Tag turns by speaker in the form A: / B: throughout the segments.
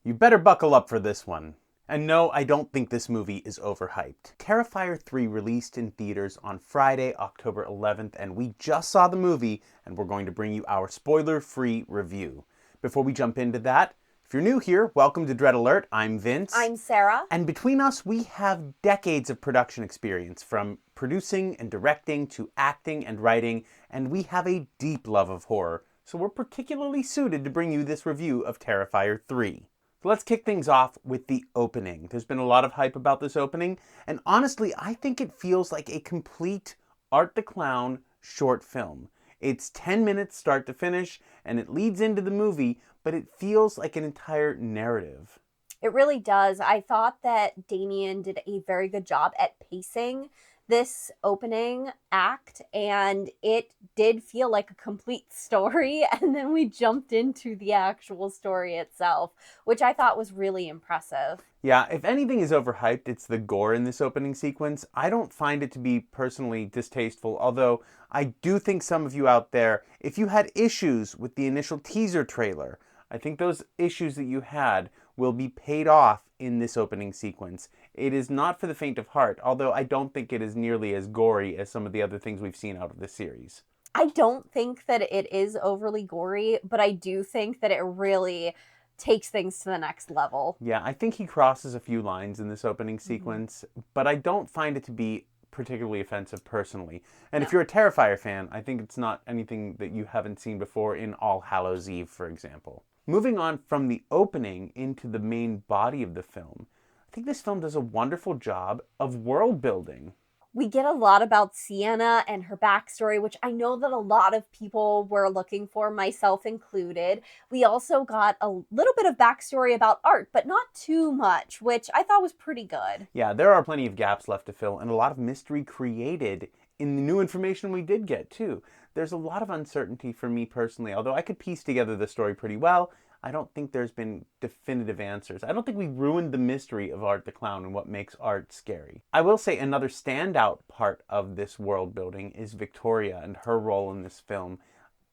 A: You better buckle up for this one. And no, I don't think this movie is overhyped. Terrifier 3 released in theaters on Friday, October 11th, and we just saw the movie, and we're going to bring you our spoiler-free review. Before we jump into that, if you're new here, welcome to Dread Alert. I'm Vince.
B: I'm Sarah.
A: And between us, we have decades of production experience, from producing and directing to acting and writing, and we have a deep love of horror, so we're particularly suited to bring you this review of Terrifier 3. So let's kick things off with the opening. There's been a lot of hype about this opening, and honestly, I think it feels like a complete Art the Clown short film. It's 10 minutes start to finish, and it leads into the movie, but it feels like an entire narrative.
B: It really does. I thought that Damien did a very good job at pacing this opening act, and it did feel like a complete story, and then we jumped into the actual story itself, which I thought was really impressive.
A: Yeah, if anything is overhyped, it's the gore in this opening sequence. I don't find it to be personally distasteful, although I do think some of you out there, if you had issues with the initial teaser trailer, I think those issues that you had will be paid off in this opening sequence. It is not for the faint of heart, although I don't think it is nearly as gory as some of the other things we've seen out of this series.
B: I don't think that it is overly gory, but I do think that it really takes things to the next level.
A: Yeah, I think he crosses a few lines in this opening sequence, but I don't find it to be particularly offensive personally. And if you're a Terrifier fan, I think it's not anything that you haven't seen before in All Hallows Eve, for example. Moving on from the opening into the main body of the film, I think this film does a wonderful job of world building.
B: We get a lot about Sienna and her backstory, which I know that a lot of people were looking for, myself included. We also got a little bit of backstory about Art, but not too much, which I thought was pretty good.
A: Yeah, there are plenty of gaps left to fill and a lot of mystery created in the new information we did get, too. There's a lot of uncertainty for me personally, although I could piece together the story pretty well. I don't think there's been definitive answers. I don't think we ruined the mystery of Art the Clown and what makes Art scary. I will say another standout part of this world building is Victoria and her role in this film.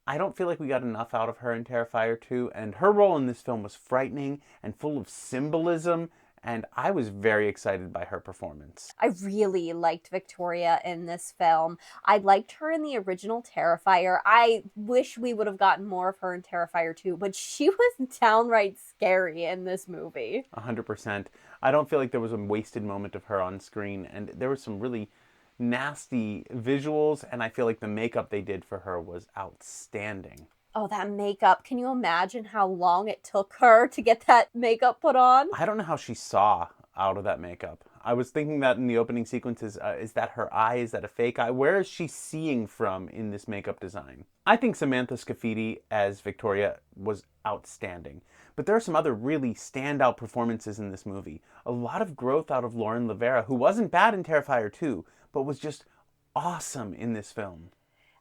A: I don't feel like we got enough out of her in Terrifier 2, and her role in this film was frightening and full of symbolism, and I was very excited by her performance.
B: I really liked Victoria in this film. I liked her in the original Terrifier. I wish we would have gotten more of her in Terrifier 2, but she was downright scary in this movie.
A: 100%. I don't feel like there was a wasted moment of her on screen, and there were some really nasty visuals, and I feel like the makeup they did for her was outstanding.
B: Oh, that makeup. Can you imagine how long it took her to get that makeup put on?
A: I don't know how she saw out of that makeup. I was thinking that in the opening sequences, is that her eye? Is that a fake eye? Where is she seeing from in this makeup design? I think Samantha Scafidi as Victoria was outstanding. But there are some other really standout performances in this movie. A lot of growth out of Lauren LaVera, who wasn't bad in Terrifier 2, but was just awesome in this film.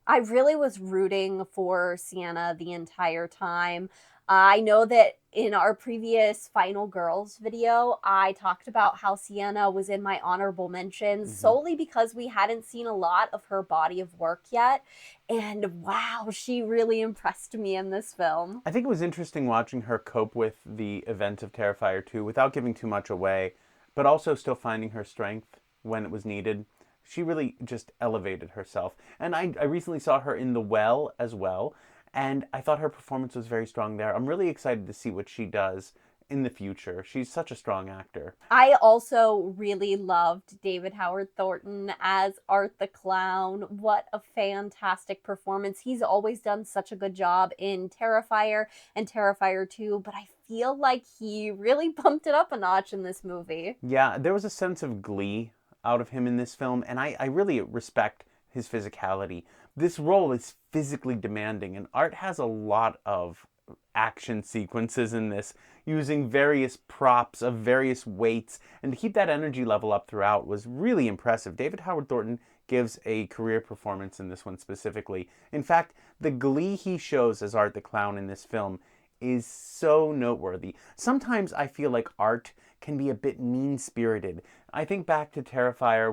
B: I really was rooting for Sienna the entire time. I know that in our previous Final Girls video, I talked about how Sienna was in my honorable mentions solely because we hadn't seen a lot of her body of work yet. And wow, she really impressed me in this film.
A: I think it was interesting watching her cope with the events of Terrifier 2 without giving too much away, but also still finding her strength when it was needed. She really just elevated herself. And I recently saw her in The Well as well, and I thought her performance was very strong there. I'm really excited to see what she does in the future. She's such a strong actor.
B: I also really loved David Howard Thornton as Art the Clown. What a fantastic performance. He's always done such a good job in Terrifier and Terrifier 2, but I feel like he really bumped it up a notch in this movie.
A: Yeah, there was a sense of glee out of him in this film, and I really respect his physicality. This role is physically demanding, and Art has a lot of action sequences in this, using various props of various weights, and to keep that energy level up throughout was really impressive. David Howard Thornton gives a career performance in this one specifically. In fact, the glee he shows as Art the Clown in this film is so noteworthy. Sometimes I feel like Art can be a bit mean-spirited. I think back to Terrifier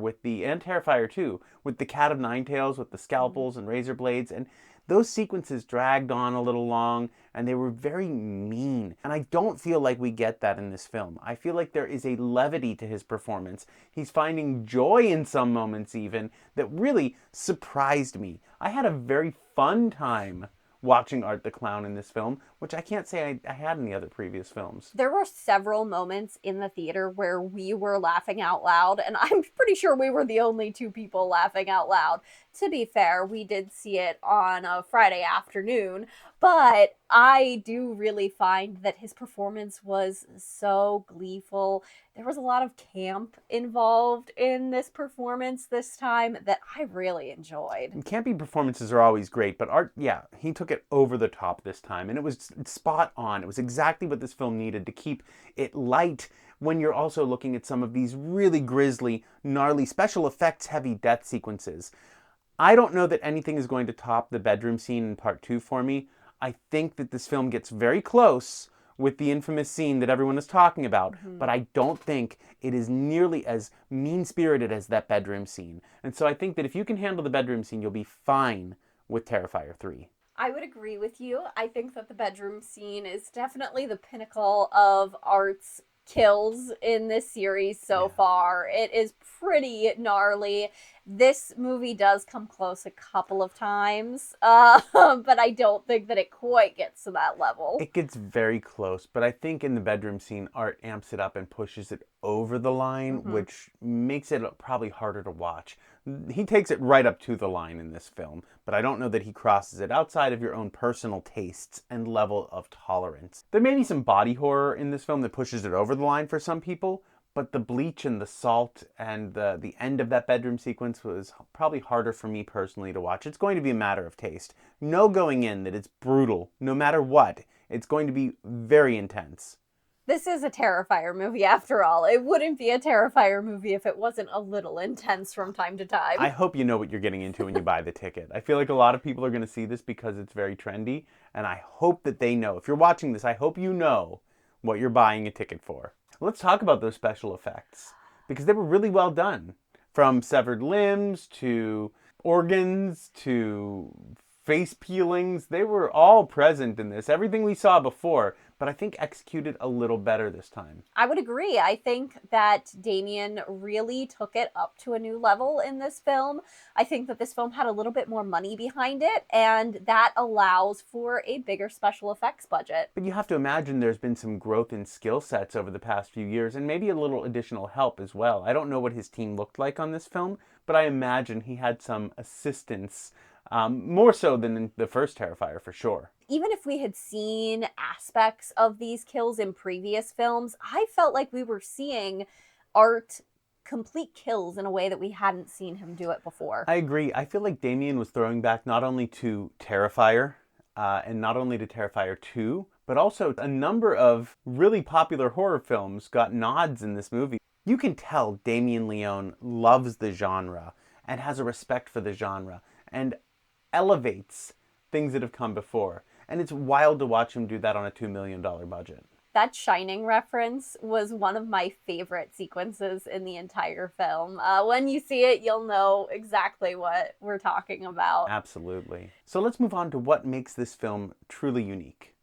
A: and Terrifier 2, with the Cat of Nine Tails, with the scalpels and razor blades, and those sequences dragged on a little long and they were very mean. And I don't feel like we get that in this film. I feel like there is a levity to his performance. He's finding joy in some moments even that really surprised me. I had a very fun time watching Art the Clown in this film, which I can't say I had in the other previous films.
B: There were several moments in the theater where we were laughing out loud, and I'm pretty sure we were the only two people laughing out loud. To be fair, we did see it on a Friday afternoon, but I do really find that his performance was so gleeful. There was a lot of camp involved in this performance this time that I really enjoyed.
A: Campy performances are always great, but Art, yeah, he took it over the top this time, and it was spot on. It was exactly what this film needed to keep it light when you're also looking at some of these really grisly, gnarly, special effects heavy death sequences. I don't know that anything is going to top the bedroom scene in part 2 for me. I think that this film gets very close with the infamous scene that everyone is talking about, but I don't think it is nearly as mean-spirited as that bedroom scene. And so I think that if you can handle the bedroom scene, you'll be fine with Terrifier 3.
B: I would agree with you. I think that the bedroom scene is definitely the pinnacle of Art's kills in this series so far. It is pretty gnarly. This movie does come close a couple of times, but I don't think that it quite gets to that level.
A: It gets very close, but I think in the bedroom scene, Art amps it up and pushes it over the line, which makes it probably harder to watch. He takes it right up to the line in this film, but I don't know that he crosses it outside of your own personal tastes and level of tolerance. There may be some body horror in this film that pushes it over the line for some people, but the bleach and the salt and the end of that bedroom sequence was probably harder for me personally to watch. It's going to be a matter of taste. Know going in that it's brutal, no matter what. It's going to be very intense.
B: This is a Terrifier movie after all. It wouldn't be a Terrifier movie if it wasn't a little intense from time to time.
A: I hope you know what you're getting into when you buy the ticket. I feel like a lot of people are going to see this because it's very trendy, and I hope that they know. If you're watching this, I hope you know what you're buying a ticket for. Let's talk about those special effects, because they were really well done. From severed limbs to organs to face peelings, they were all present in this. Everything we saw before, but I think executed a little better this time.
B: I would agree. I think that Damien really took it up to a new level in this film. I think that this film had a little bit more money behind it, and that allows for a bigger special effects budget.
A: But you have to imagine there's been some growth in skill sets over the past few years, and maybe a little additional help as well. I don't know what his team looked like on this film, but I imagine he had some assistance, more so than in the first Terrifier for sure.
B: Even if we had seen aspects of these kills in previous films, I felt like we were seeing Art complete kills in a way that we hadn't seen him do it before.
A: I agree. I feel like Damien was throwing back not only to Terrifier, and not only to Terrifier 2, but also a number of really popular horror films got nods in this movie. You can tell Damien Leone loves the genre and has a respect for the genre and elevates things that have come before. And it's wild to watch him do that on a $2 million budget.
B: That Shining reference was one of my favorite sequences in the entire film. When you see it, you'll know exactly what we're talking about.
A: Absolutely. So let's move on to what makes this film truly unique.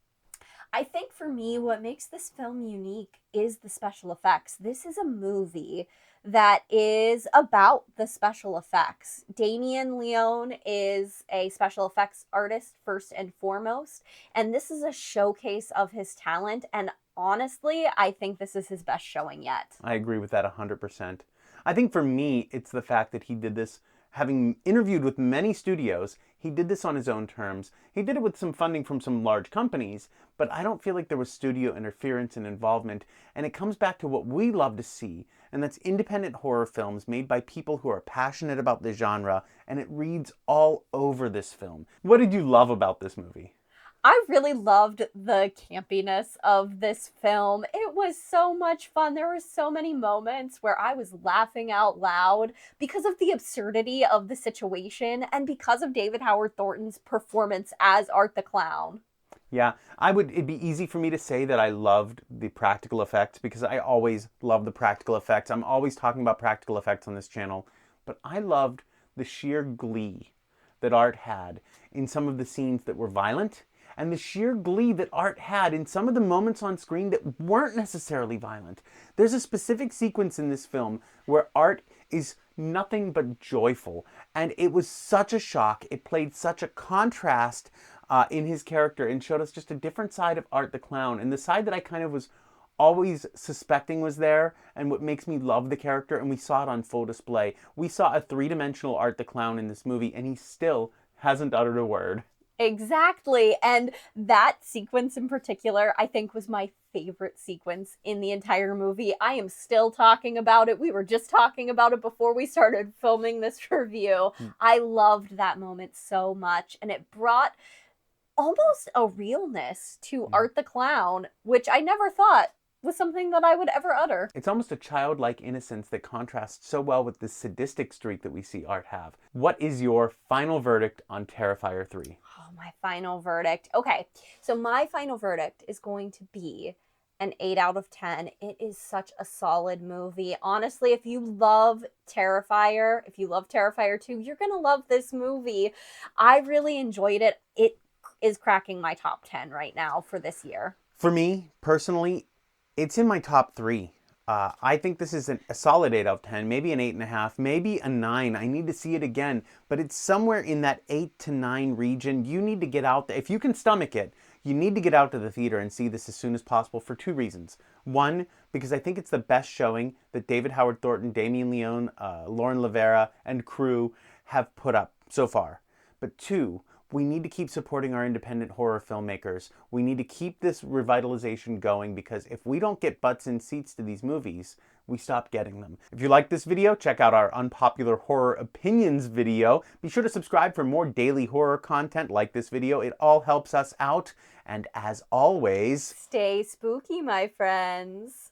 B: I think for me, what makes this film unique is the special effects. This is a movie that is about the special effects. Damien Leone is a special effects artist first and foremost, and this is a showcase of his talent, and honestly, I think this is his best showing yet.
A: I agree with that 100%. I think for me, it's the fact that he did this, having interviewed with many studios, he did this on his own terms. He did it with some funding from some large companies, but I don't feel like there was studio interference and involvement, and it comes back to what we love to see, and that's independent horror films made by people who are passionate about the genre, and it reads all over this film. What did you love about this movie?
B: I really loved the campiness of this film. It was so much fun. There were so many moments where I was laughing out loud because of the absurdity of the situation and because of David Howard Thornton's performance as Art the Clown.
A: Yeah, it'd be easy for me to say that I loved the practical effects because I always love the practical effects. I'm always talking about practical effects on this channel, but I loved the sheer glee that Art had in some of the scenes that were violent, and the sheer glee that Art had in some of the moments on screen that weren't necessarily violent. There's a specific sequence in this film where Art is nothing but joyful, and it was such a shock. It played such a contrast in his character and showed us just a different side of Art the Clown, and the side that I kind of was always suspecting was there, and what makes me love the character, and we saw it on full display. We saw a three-dimensional Art the Clown in this movie, and he still hasn't uttered a word.
B: Exactly. And that sequence in particular, I think, was my favorite sequence in the entire movie. I am still talking about it. We were just talking about it before we started filming this review. I loved that moment so much, and it brought almost a realness to Art the Clown, which I never thought was something that I would ever utter.
A: It's almost a childlike innocence that contrasts so well with the sadistic streak that we see Art have. What is your final verdict on Terrifier 3?
B: Oh, my final verdict. Okay, so my final verdict is going to be an 8 out of 10. It is such a solid movie. Honestly, if you love Terrifier, if you love Terrifier 2, you're going to love this movie. I really enjoyed it. It is cracking my top 10 right now for this year.
A: For me, personally, it's in my top 3. I think this is a solid 8 out of 10, maybe an 8.5, maybe a 9. I need to see it again, but it's somewhere in that 8 to 9 region. You need to get out there. If you can stomach it, you need to get out to the theater and see this as soon as possible for 2 reasons. One, because I think it's the best showing that David Howard Thornton, Damien Leone, Lauren LaVera, and crew have put up so far. But 2, we need to keep supporting our independent horror filmmakers. We need to keep this revitalization going, because if we don't get butts in seats to these movies, we stop getting them. If you like this video, check out our unpopular horror opinions video. Be sure to subscribe for more daily horror content like this video. It all helps us out. And as always,
B: stay spooky, my friends.